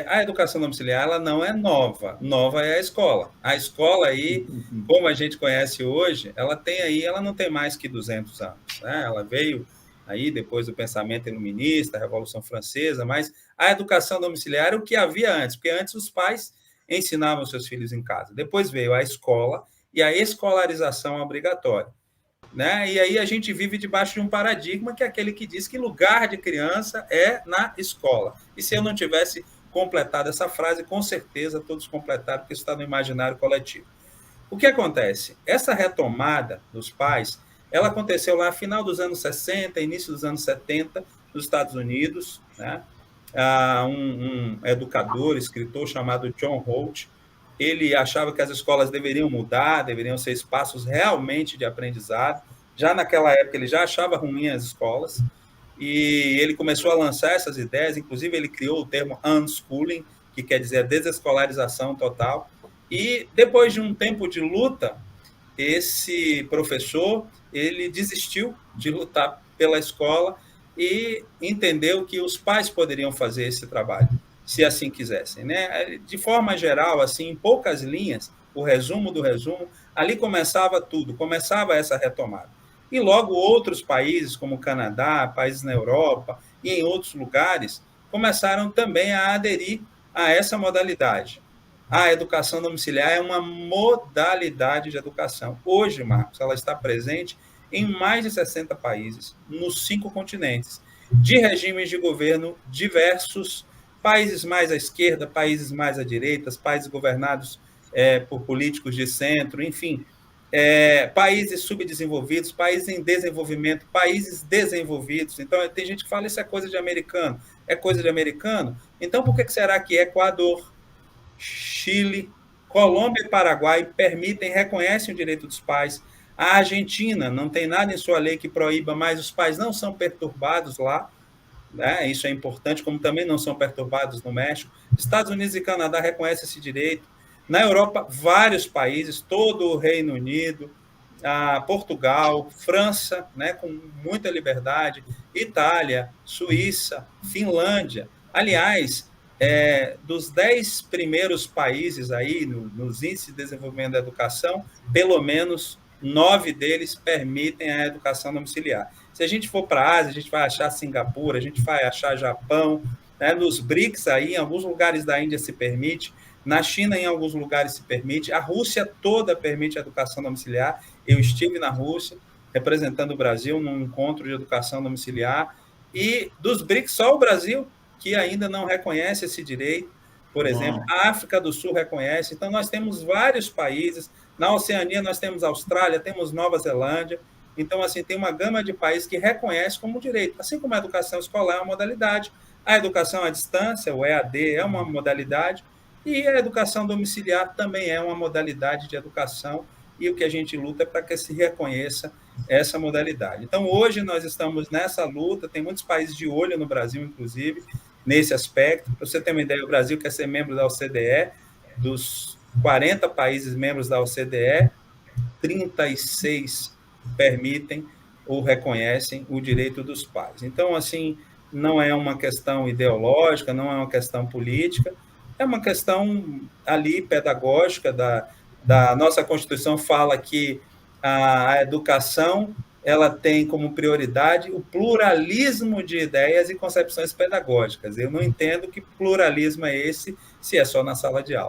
a educação domiciliar ela não é nova. Nova é a escola. A escola aí, como a gente conhece hoje, ela não tem mais que 200 anos. Né? Ela veio aí depois do pensamento iluminista, a Revolução Francesa, mas a educação domiciliar era o que havia antes, porque antes os pais ensinavam seus filhos em casa. Depois veio a escola e a escolarização obrigatória. Né? E aí a gente vive debaixo de um paradigma que é aquele que diz que lugar de criança é na escola. E se eu não tivesse completado essa frase, com certeza todos completaram, porque isso está no imaginário coletivo. O que acontece? Essa retomada dos pais, ela aconteceu lá no final dos anos 60, início dos anos 70, nos Estados Unidos. Né? Um educador, escritor chamado John Holt, ele achava que as escolas deveriam mudar, deveriam ser espaços realmente de aprendizado. Já naquela época, ele já achava ruim as escolas, e ele começou a lançar essas ideias, inclusive ele criou o termo unschooling, que quer dizer desescolarização total. E depois de um tempo de luta, esse professor ele desistiu de lutar pela escola e entendeu que os pais poderiam fazer esse trabalho, se assim quisessem. Né? De forma geral, assim, em poucas linhas, o resumo do resumo, ali começava tudo, começava essa retomada. E logo outros países, como o Canadá, países na Europa e em outros lugares, começaram também a aderir a essa modalidade. A educação domiciliar é uma modalidade de educação. Hoje, Marcos, ela está presente em mais de 60 países, nos 5 continentes, de regimes de governo diversos, países mais à esquerda, países mais à direita, países governados por políticos de centro, enfim, países subdesenvolvidos, países em desenvolvimento, países desenvolvidos. Então, tem gente que fala isso é coisa de americano. É coisa de americano? Então, por que será que Equador, Chile, Colômbia e Paraguai reconhecem o direito dos pais? A Argentina não tem nada em sua lei que proíba, mas os pais não são perturbados lá. Né? Isso é importante, como também não são perturbados no México. Estados Unidos e Canadá reconhecem esse direito. Na Europa, vários países, todo o Reino Unido, Portugal, França, né, com muita liberdade, Itália, Suíça, Finlândia. Aliás, dos 10 primeiros países aí nos índices de desenvolvimento da educação, pelo menos 9 deles permitem a educação domiciliar. Se a gente for para a Ásia, a gente vai achar Singapura, a gente vai achar Japão, né? Nos BRICS, aí, em alguns lugares da Índia se permite, na China, em alguns lugares se permite, a Rússia toda permite a educação domiciliar. Eu estive na Rússia, representando o Brasil num encontro de educação domiciliar, e dos BRICS, só o Brasil que ainda não reconhece esse direito. Por exemplo, a África do Sul reconhece. Então, nós temos vários países. Na Oceania, nós temos a Austrália, temos Nova Zelândia. Então, assim, tem uma gama de países que reconhece como direito. Assim como a educação escolar é uma modalidade, a educação à distância, o EAD, é uma modalidade, e a educação domiciliar também é uma modalidade de educação, e o que a gente luta é para que se reconheça essa modalidade. Então, hoje nós estamos nessa luta, tem muitos países de olho no Brasil, inclusive, nesse aspecto. Para você ter uma ideia, o Brasil quer ser membro da OCDE, dos 40 países membros da OCDE, 36 permitem ou reconhecem o direito dos pais. Então, assim, não é uma questão ideológica, não é uma questão política, é uma questão ali pedagógica. Da nossa Constituição fala que a educação ela tem como prioridade o pluralismo de ideias e concepções pedagógicas. Eu não entendo que pluralismo é esse se é só na sala de aula.